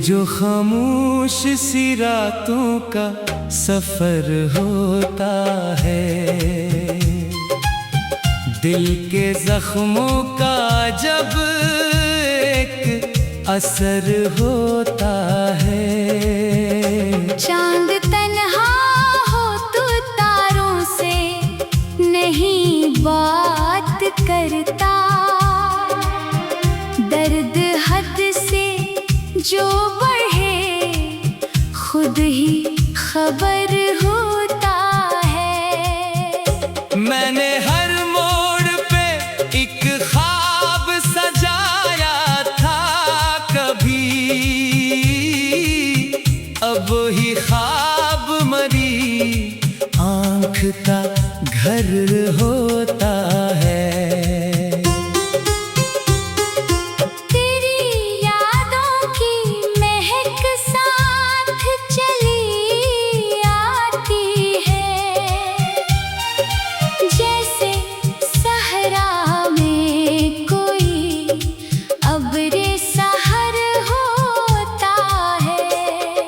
जो खामोश सी रातों का सफर होता है, दिल के जख्मों का जब एक असर होता है। चांद तन्हा हो तो तारों से नहीं बात करता, दर्द हद से जो बढ़े खुद ही खबर होता है। मैंने हर मोड़ पे एक ख्वाब सजाया था कभी, अब ही ख्वाब मरी आँख का घर होता है।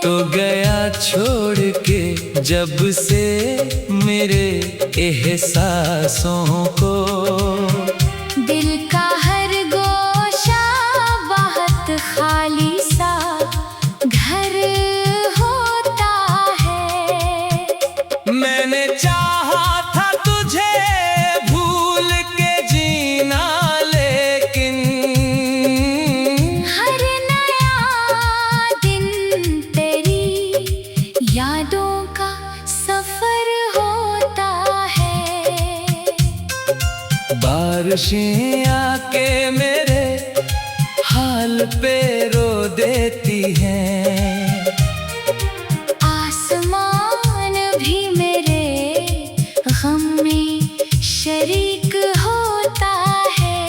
तो गया छोड़ के जब से मेरे एहसासों को, दिल का हर गोशा बहुत खाली सा घर होता है। मैंने चाहा था तुझे भूल के जीना, लेकिन हर नया दिन तेरी यादों का सफर होता है। बारिशें आके मेरे हाल पे रो देती हैं, आसमान भी मेरे गम में शरीक होता है।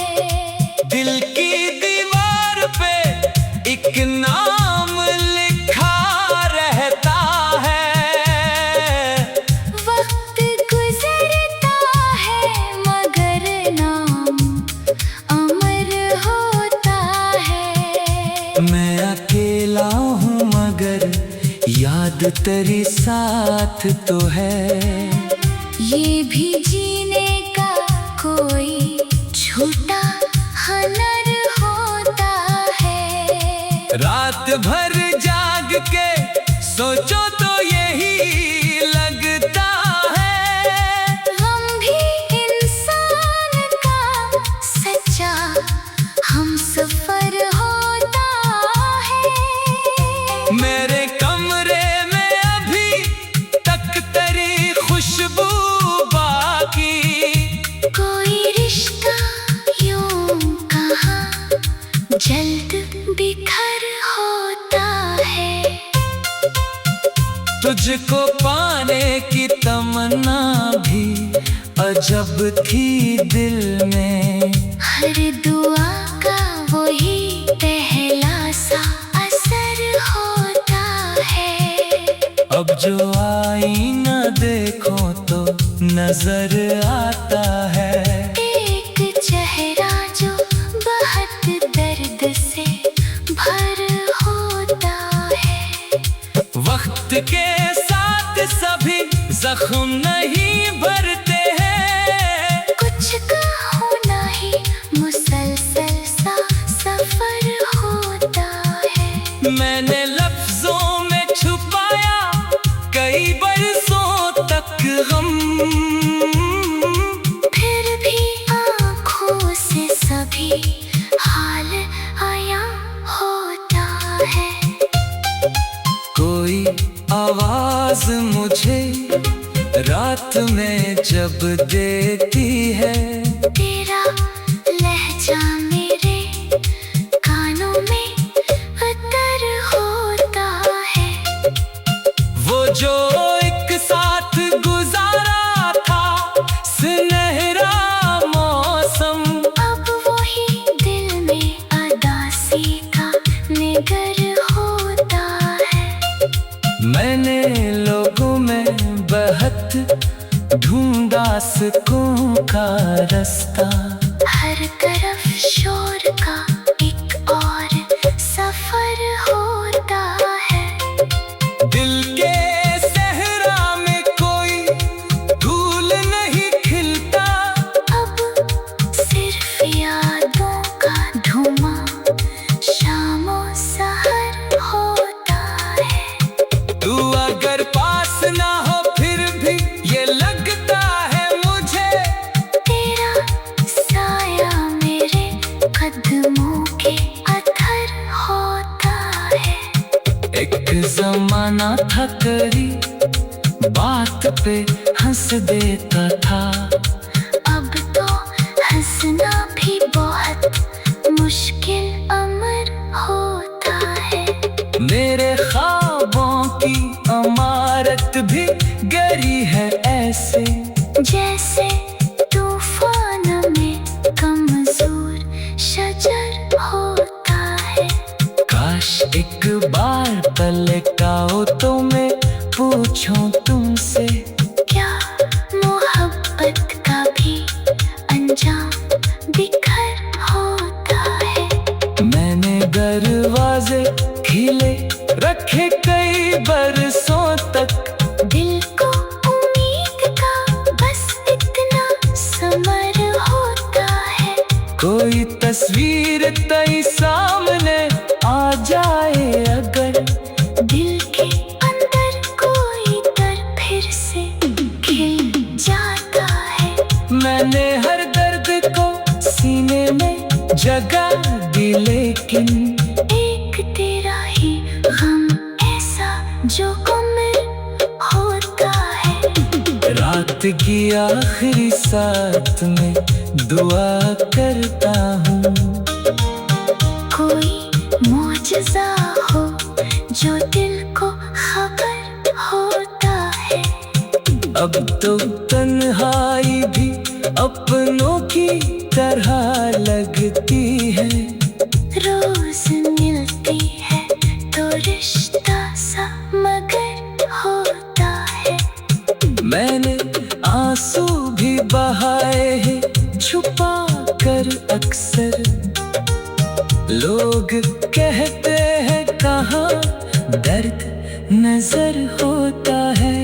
दिल की दीवार पे एक नाम लिखा रहता है, वक्त गुजरता है मगर नाम अमर होता है। मैं अकेला हूँ मगर याद तेरी साथ तो है। ये भी जीने का कोई छोटा हुनर होता है। रात भर जाग के सोचो तो यही लगता है, गम भी इंसान का सच्चा हम सफर होता है। मेरे कमरे में अभी तक तेरी खुशबू बाकी, कोई रिश्ता यूं कहाँ जल्द बिखर होता है। तुझको पाने की तमन्ना भी अजब थी दिल में, हर दुआ का वही पहला सा असर होता है। अब जो आईना देखो तो नजर आता है, एक चेहरा जो बहुत दर्द से भर होता है। वक्त के साथ सभी जख्म नहीं भरते हैं, कुछ का होना ही मुसलसल सा सफर होता है। मैंने लफ्जों में छुपाया कई बरसों तक गम, फिर भी आँखों से सभी हाल आया होता है। कोई आवाज मुझे रात में जब देती है, तेरा लहजा मेरे कानों में उतर होता है। वो जो एक साथ गुजारा था सुनहरा मौसम, अब वही दिल में अदासी का निगर होता है। मैंने लोगों में बहत ढूंढा सुकून का रास्ता, हर तरफ शोर का एक और सफर होता था करी, बात पे हंस देता था। अब तो हंसना भी बहुत मुश्किल अमर होता है। मेरे ख्वाबों की इमारत भी गिरी है ऐसे, जैसे तूफान में कमजोर शजर होता है। काश एक बार पलटाओ तो मैं पूछूं तुमसे, क्या मोहब्बत का भी अंजाम बिखर होता है। मैंने दरवाजे खिले रखे कई बरसों तक, दिल को उम्मीद का बस इतना समर होता है। कोई तस्वीर तई सामने आ जाए अगर, दिल के अंदर कोई दर्द फिर से खिल जाता है। मैंने हर दर्द को सीने में जगह दी, लेकिन एक तेरा ही गम ऐसा जो उम्र होता है। रात की आखिरी साथ में दुआ करता हूँ, कोई मौजज़ा हो जो दिल को खबर होता है। अब तो तन्हाई भी अपनों की तरह लगती है। रोज मिलती है तो रिश्ता सा मगर होता है। मैंने आंसू भी बहाए हैं छुपा कर अक्सर, लोग कहते हैं कहाँ दर्द नजर होता है।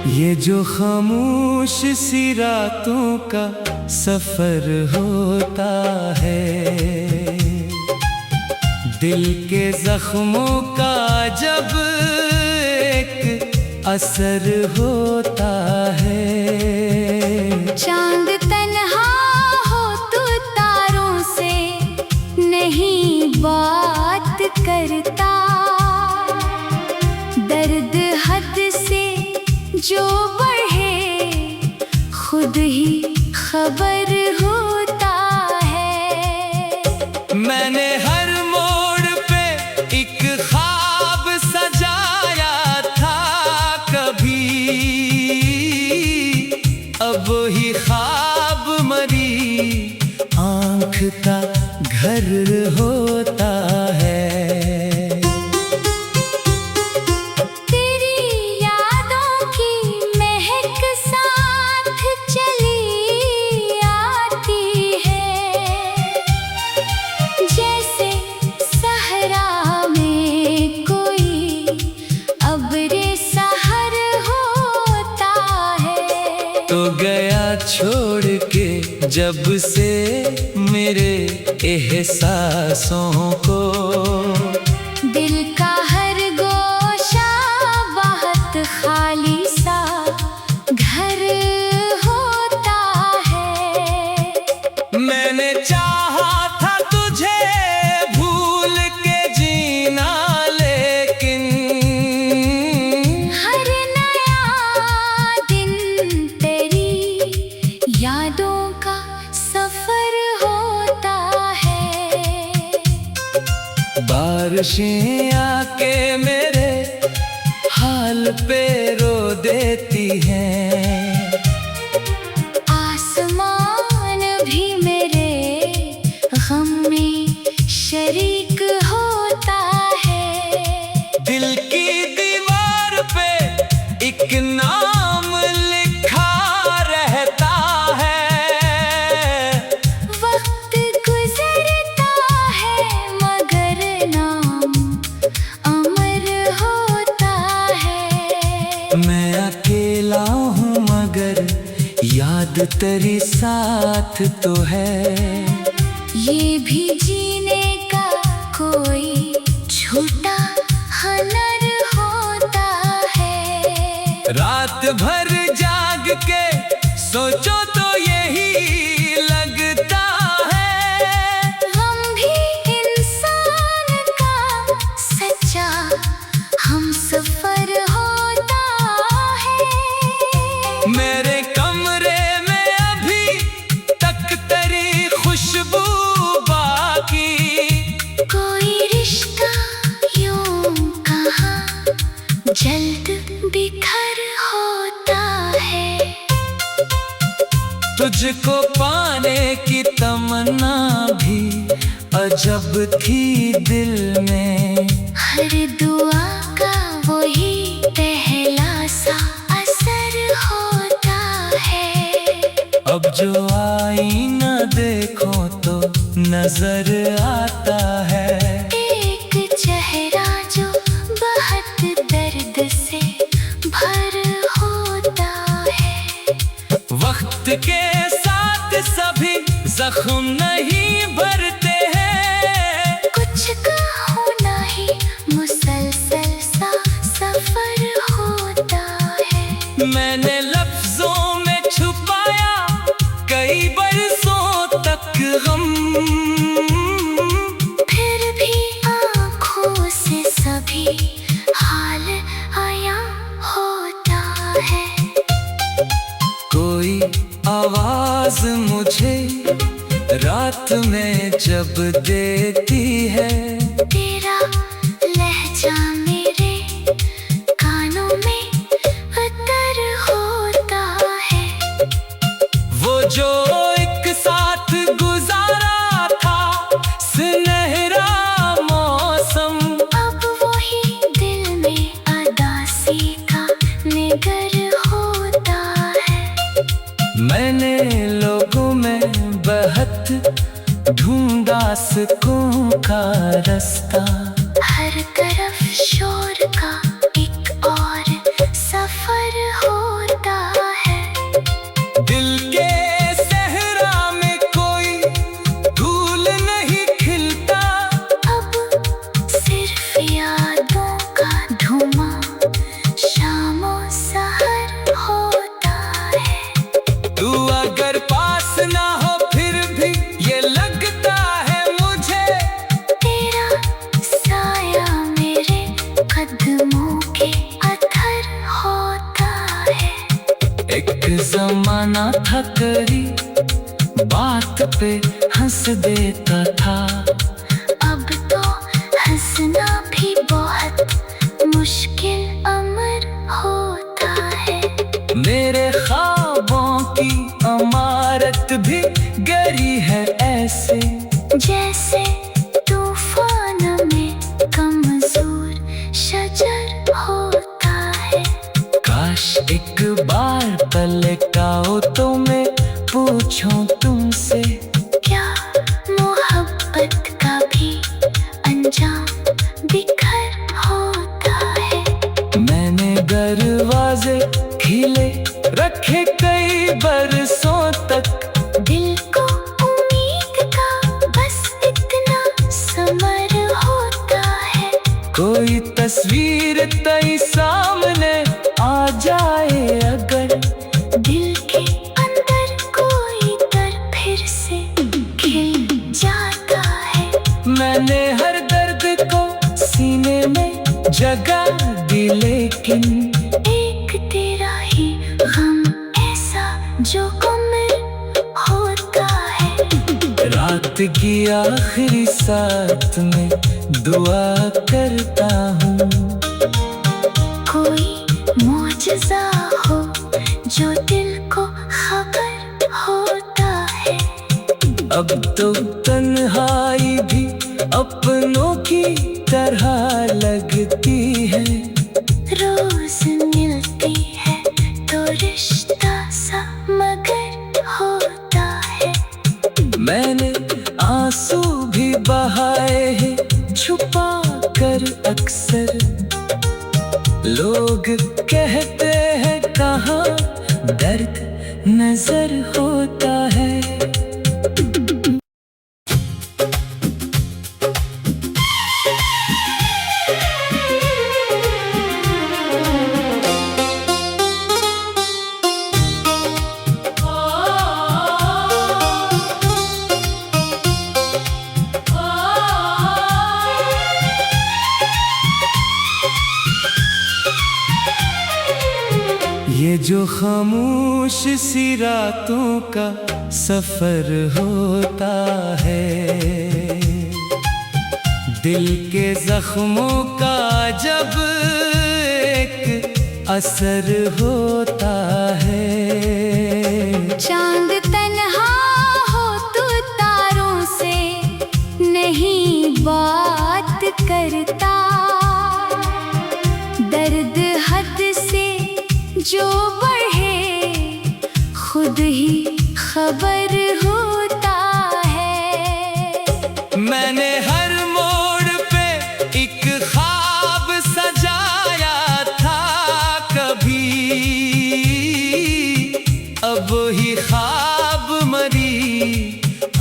ये जो खामोश सी रातों का सफर होता है, दिल के जख्मों का जब एक असर होता है। चांद तन्हा हो तो तारों से नहीं बात करता, दर्द हद से जो बढ़े खुद ही खबर होता है। मैंने हर मोड़ पे एक ख्वाब सजाया था कभी, अब ही ख्वाब मरी आँख का घर होता है। तो गया छोड़ के जब से मेरे एहसासों को, दिल का हर गोशा बहुत खाली सा घर होता है। मैंने चाहा था तुझे भूल के जीना, लेकिन हर नया दिन तेरी यादों का सफर होता है। बारिशें आके मेरे हाल पे रो देती हैं, आसमान भी मेरे गम में शरीक होता है। दिल की दीवार पे एक नाम लिखा रहता है। वक्त गुजरता है मगर नाम अमर होता है। मैं अकेला हूँ तेरी साथ तो है। ये भी जीने का कोई छोटा हुनर होता है। रात भर जाग के सोचो तो यही लगता है। हम भी इंसान का सच्चा हम सफर होता है। मेरे कमरे में अभी तक तेरी खुशबू बाकी। कोई रिश्ता यूं कहाँ जल्द बिखर होता है। तुझको पाने की तमन्ना भी अजब थी दिल में। हर दुआ का वही पहला सा असर होता है। अब जो आईना देखो तो नजर आता है। एक चेहरा जो बहुत दर्द से भर होता है। वक्त के साथ सभी जख्म नहीं भरते हैं। कुछ का होना ही मुसलसल सा सफर होता है। मैंने लफ्जों में छुपाया कई बरसों तक गम। फिर भी आँखों से सभी हाल आया होता है। कोई आवाज मुझे रात में जब देती है। तेरा लहजा मेरे कानों में उतर होता है। वो जो एक साथ गुजारा था सुनहरा मौसम। अब वही दिल में अदासी का निगर होता है। मैंने लोगों में बहुत ढूंढा सुकून का रास्ता। हर तरफ शोर का एक और सफर होता है। दिल के सहरा में कोई फूल नहीं खिलता। अब सिर्फ यादों का धुआं शामों सहर होता है। तू अगर पास ना हो फिर भी ये लगता है मुझे। तेरा साया मेरे कदमों के अथर होता है। एक जमाना था करीब बात पे हंस देता था। अब तो हंसना भी बहुत मुश्किल अमर होता है। मेरे ख्वाबों की इमारत भी गिरी है ऐसे। जैसे तूफान में कमजोर शजर होता है। काश एक बार पलटाओ तो मैं पूछूं तुमसे। क्या मोहब्बत का भी अंजाम बिखर होता है। मैंने दरवाजे खिले रखे कई बरसों तक। दिल को उम्मीद का बस इतना समर होता है। कोई तस्वीर तेरी सामने आ जाए अगर। दिल के अंदर कोई दर फिर से खिल जाता है। मैंने हर दर्द को सीने में जगह दी लेकिन एक तेरा ही गम ऐसा जो कमर होता है। रात की आखिरी साथ में दुआ करता हूँ। कोई मौजज़ा हो जो दिल को खबर होता है। अब तो तन्हाई भी अपनों की तरह लगती है। रोज मिलती है तो रिश्ता सा मगर होता है। मैंने आंसू भी बहाए हैं छुपा कर अक्सर। लोग कहते हैं कहाँ दर्द नजर हो होता है। ये जो खामोश सी रातों का सफर होता है, दिल के जख्मों का जब एक असर होता है। चांद तन्हा हो तो तारों से नहीं बात करता, दर्द हद से जो बढ़े खुद ही खबर होता है। मैंने हर मोड़ पे एक ख्वाब सजाया था कभी, अब ही ख्वाब मरी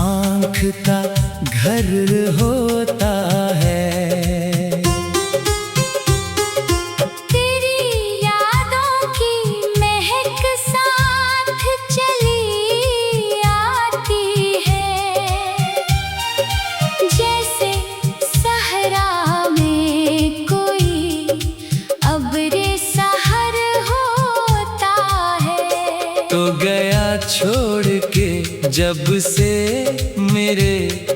आँख का घर होता है। तो गया छोड़ के जब से मेरे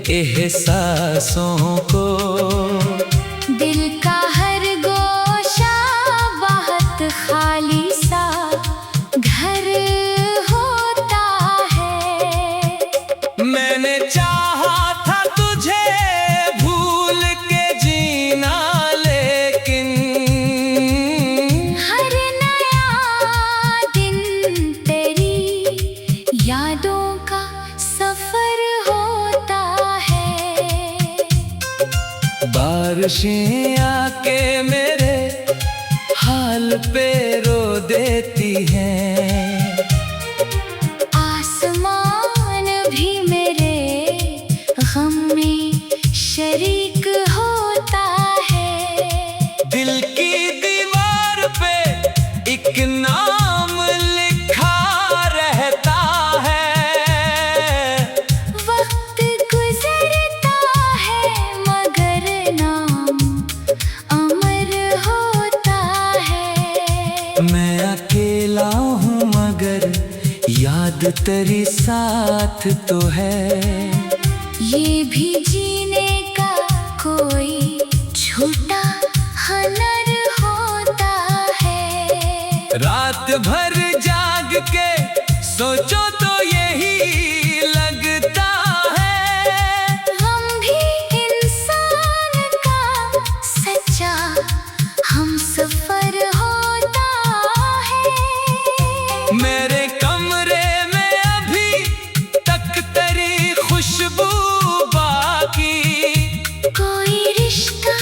एहसासों को, दिल का हर गोशा बहुत खाली सा घर होता है। मैंने चाहा था तुझे भूल के जीना, लेकिन हर नया दिन तेरी यादों का सफर होता है। बारिशें आके मेरे हाल पे रो देती हैं, आसमान भी मेरे गम में शरीक होता है। दिल की दीवार पे एक नाम लिखा रहता है। वक्त गुजरता है मगर नाम अमर होता है। मैं अकेला हूँ मगर याद तेरी साथ तो है। ये भी जीने का कोई छोटा हुनर होता है। रात भर जाग के सोचो तो यही लगता है, हम भी इंसान का सच्चा हम सफर होता है। मेरे कमरे में अभी तक तेरी खुशबू बाकी, कोई रिश्ता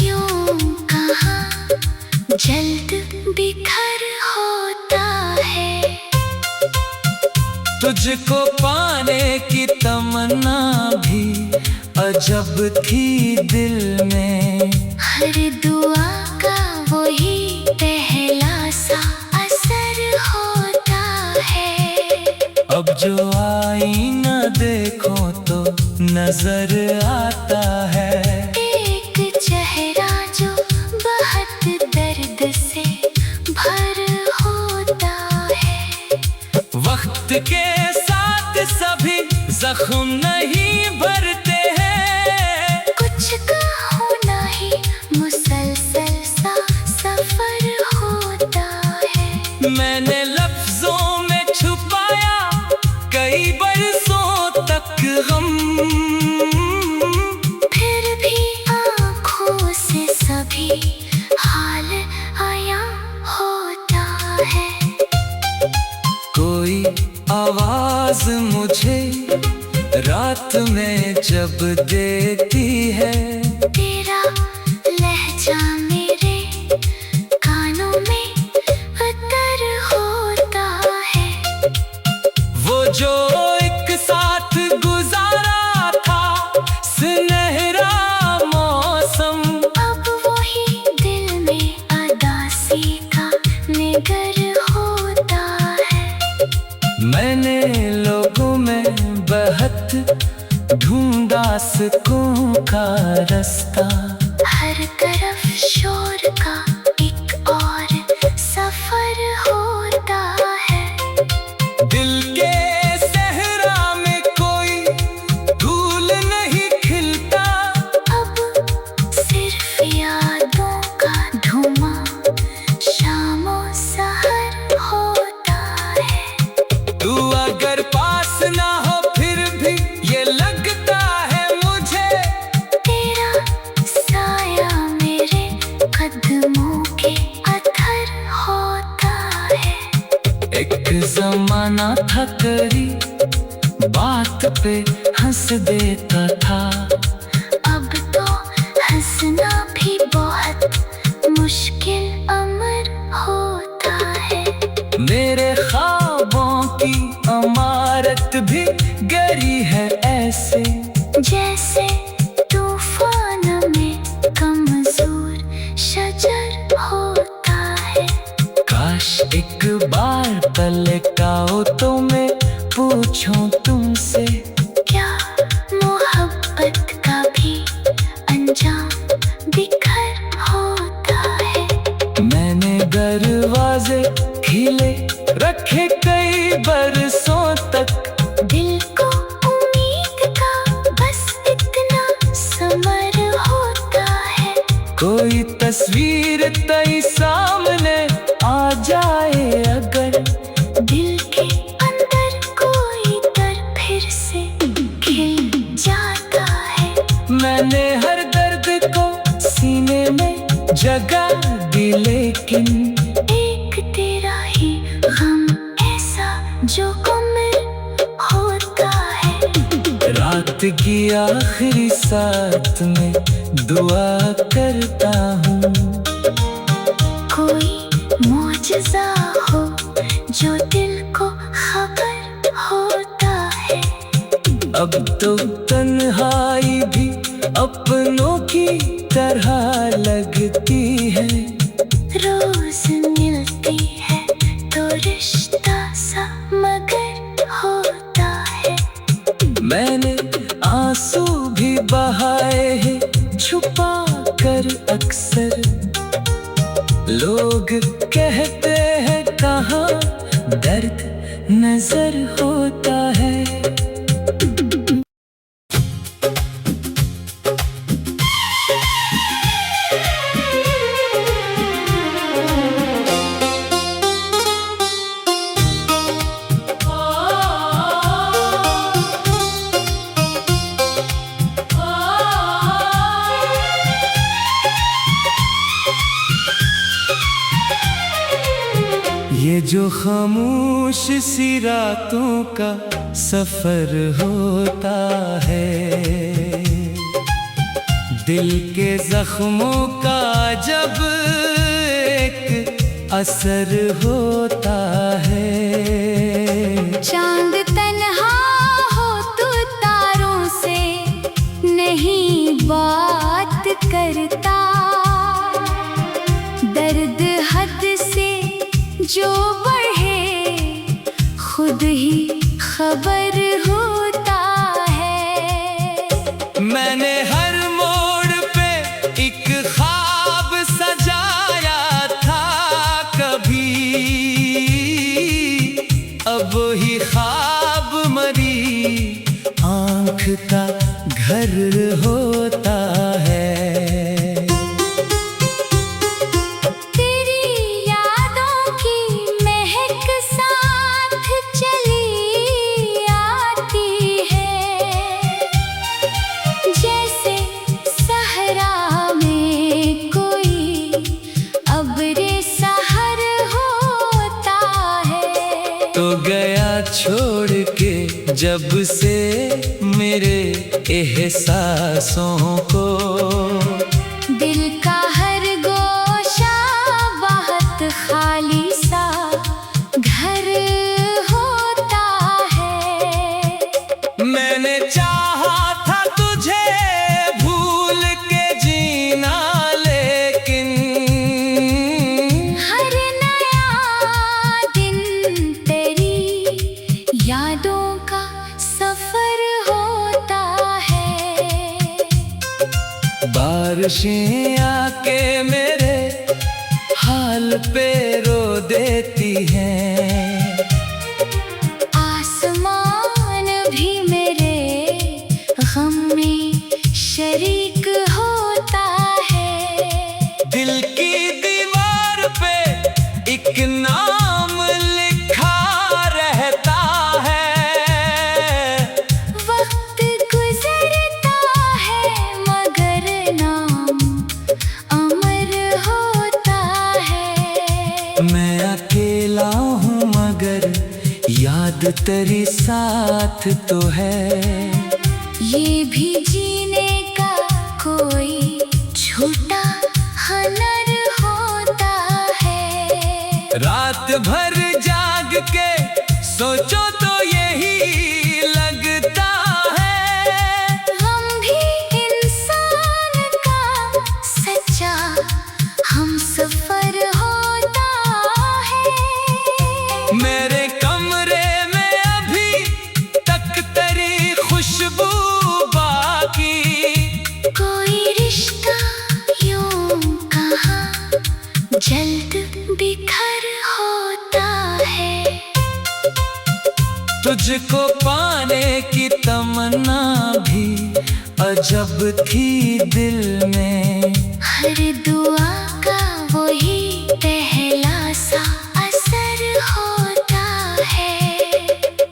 यूं कहाँ जल्द बिखर होता है। तुझको पाने की तमन्ना भी अजब थी दिल में, हर दुआ का वही पहला सा असर होता है। अब जो आईना देखो तो नजर आता है, एक चेहरा जो बहुत दर्द से भर होता है। वक्त के साथ सभी जख्म नहीं भरते हैं, कुछ का होना ही मुसलसल सा सफर होता है। मैंने लफ्जों में छुपाया कई बरसों तक गम, फिर भी आँखों से सभी हाल आया होता है। कोई आवाज मुझे रात में जब देती है, तेरा लहजा मेरे कानों में उतर होता है। वो जो ढूंढा सुकून का रास्ता। हर तरफ शोर का एक और सफर होता है। दिल के सहरा में कोई फूल नहीं खिलता। अब सिर्फ यादों का धुआं शामों सहर होता है। तू अगर पास ना हो फिर भी ये लगता है मुझे, तेरा साया मेरे कदमों के अथर होता है। एक जमाना था करीब बात पे हंस देता था। अब तो हंसना भी बहुत मुश्किल अमर होता है। मेरे ख्वाबों की इमारत भी गिरी है ऐसे, जैसे तूफान में कमजोर शजर होता है। काश एक बार पलटाओ तो मैं पूछूं तुमसे, क्या मोहब्बत का भी अंजाम बिखर होता है। मैंने दरवाजे खिले रखे कई बरसों तक। दिल को उम्मीद का बस इतना समर होता है। कोई तस्वीर तेरे सामने आ जाए अगर, दिल के अंदर कोई दर फिर से खिल जाता है। मैंने हर दर्द को सीने में जगह दी, लेकिन एक तेरा ही गम ऐसा जो कमर होता है। रात की आखिरी साथ में दुआ करता हूँ, कोई मौजज़ा हो जो दिल को खबर होता है। अब तो तन्हाई भी अपनों की तरह लगती है। रोज मिलती है तो रिश्ता सा मगर होता है। मैंने आंसू भी बहाए हैं छुपा कर अक्सर। लोग कहते हैं कहाँ दर्द नजर होता है। ये जो खामोश सी रातों का सफर होता है, दिल के जख्मों का जब एक असर होता है। चांद तन्हा हो तो तारों से नहीं बात करता। दर्द हद से जो बढ़े खुद ही खबर होता है। मैंने हर मोड़ पे एक ख्वाब सजाया था कभी, अब ही ख्वाब मरी आँख का घर होता है। तो गया छोड़ के जब से मेरे एहसासों को, दिल का हर गोशा बहुत खाली सा घर होता है। मैंने चाहा था तुझे भूल के जीना, लेकिन हर नया दिन तेरी यादों का सफर होता है। बारिशें आके मेरे हाल पे रो देती हैं। आसमान भी मेरे गम में शरीक होता है। दिल की दीवार पे एक नाम लिखा रहता है। वक्त गुजरता है मगर नाम अमर होता है। मैं अकेला हूँ मगर याद तेरी साथ तो है। ये भी जीने का कोई छोटा हुनर होता है। रात भर जाग के सोचो तो यही लगता है। गम भी इंसान का सच्चा हम सफर होता है। मेरे कमरे में अभी तक तेरी खुशबू बाकी। कोई रिश्ता यूं कहाँ जल्द बिखर होता है। तुझको पाने की तमन्ना भी अजब थी दिल में। हर दुआ का वही पहला सा असर होता है।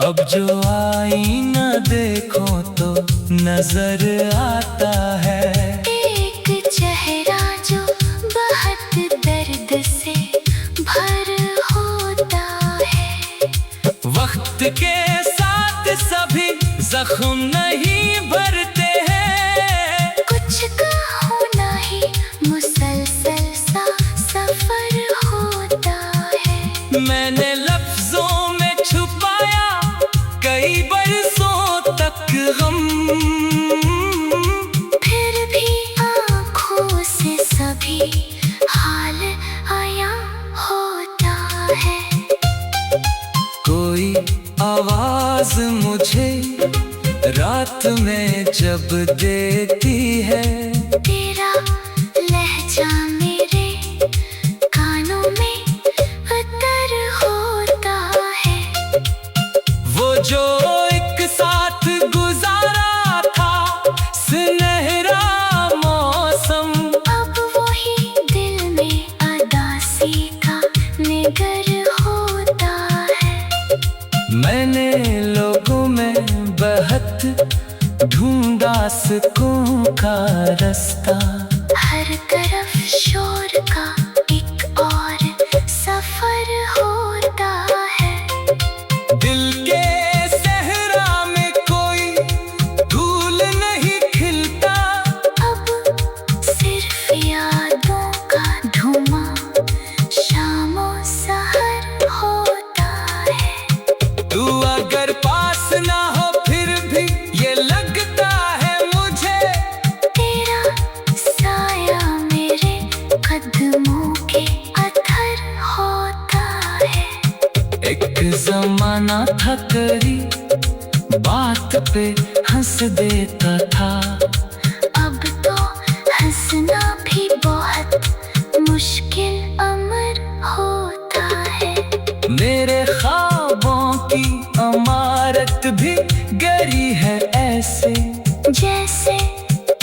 अब जो आईना देखो तो नजर आता है। एक चेहरा जो बहुत दर्द से भर होता है। वक्त के साथ सभी जख्म नहीं भरते हैं। कुछ का होना ही मुसलसल सा सफर होता है। मैंने लफ्जों में छुपाया कई बरसों तक गम। फिर भी आँखों से सभी हाल आया होता है। कोई आवाज मुझे रात में जब देती है। तेरा लहजा मेरे कानों में उतर होता है। वो जो एक साथ गुजारा था सुनहरा मौसम। अब वही दिल में अदासी का निगर होता है। मैंने लोगों में बहत ढूंढा सुकून का रास्ता। हर तरफ शोर का एक और सफर होता है। दिल के सहरा में कोई फूल नहीं खिलता। अब सिर्फ यादों का धुआं शामों सहर होता है। तू अगर पास ना हो फिर भी ये लगता है मुझे। तेरा साया मेरे कदमों के अथर होता है। एक जमाना था तेरी बात पे हंस देता था। अब तो हंसना भी बहुत मुश्किल अमर होता है। मेरे ख्वाबों की इमारत भी गरी है ऐसे जैसे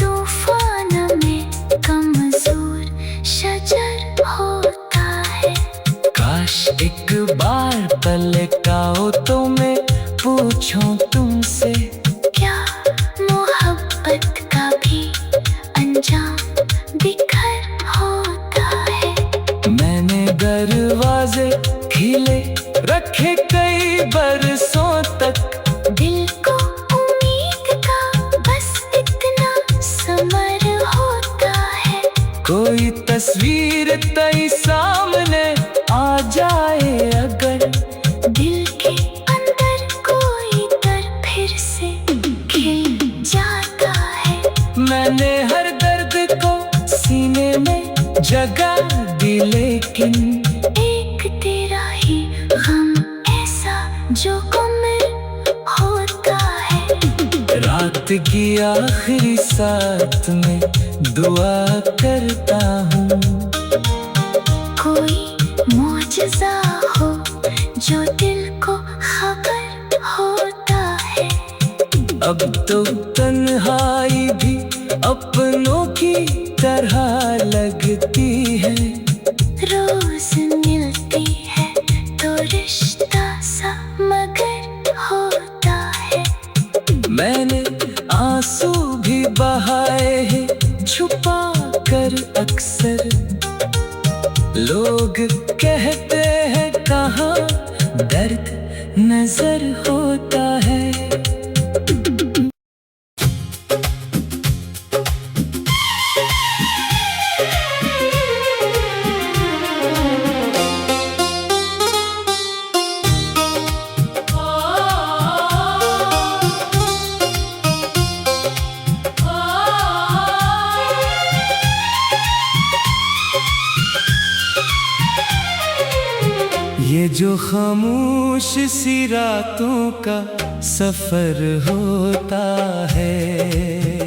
तूफान में कमजोर शजर होता है। काश एक बार पलटाओ तो मैं पूछूं तुमसे। क्या मोहब्बत का भी अंजाम बिखर होता है। मैंने दरवाजे खिले रखे कई बरसों तक। दिल को उम्मीद का बस इतना समर होता है। कोई तस्वीर तेरी सामने आ जाए अगर। दिल के अंदर कोई दर फिर से खिल जाता है। मैंने हर दर्द को सीने में जगह दी लेकिन एक तेरा ही गम ऐसा जो कमर होता है। रात वक्त की आखिरी साथ में दुआ करता हूँ, कोई मौजज़ा हो जो दिल को खबर होता है। अब तो तन्हाई भी अपनों की तरह लगती है। रोज मिलती है तो रिश्ता सा मगर होता है। मैंने आंसू भी बहाए हैं छुपा कर अक्सर, लोग कहते हैं कहाँ दर्द नजर होता है। ये जो खामोश सी रातों का सफर होता है,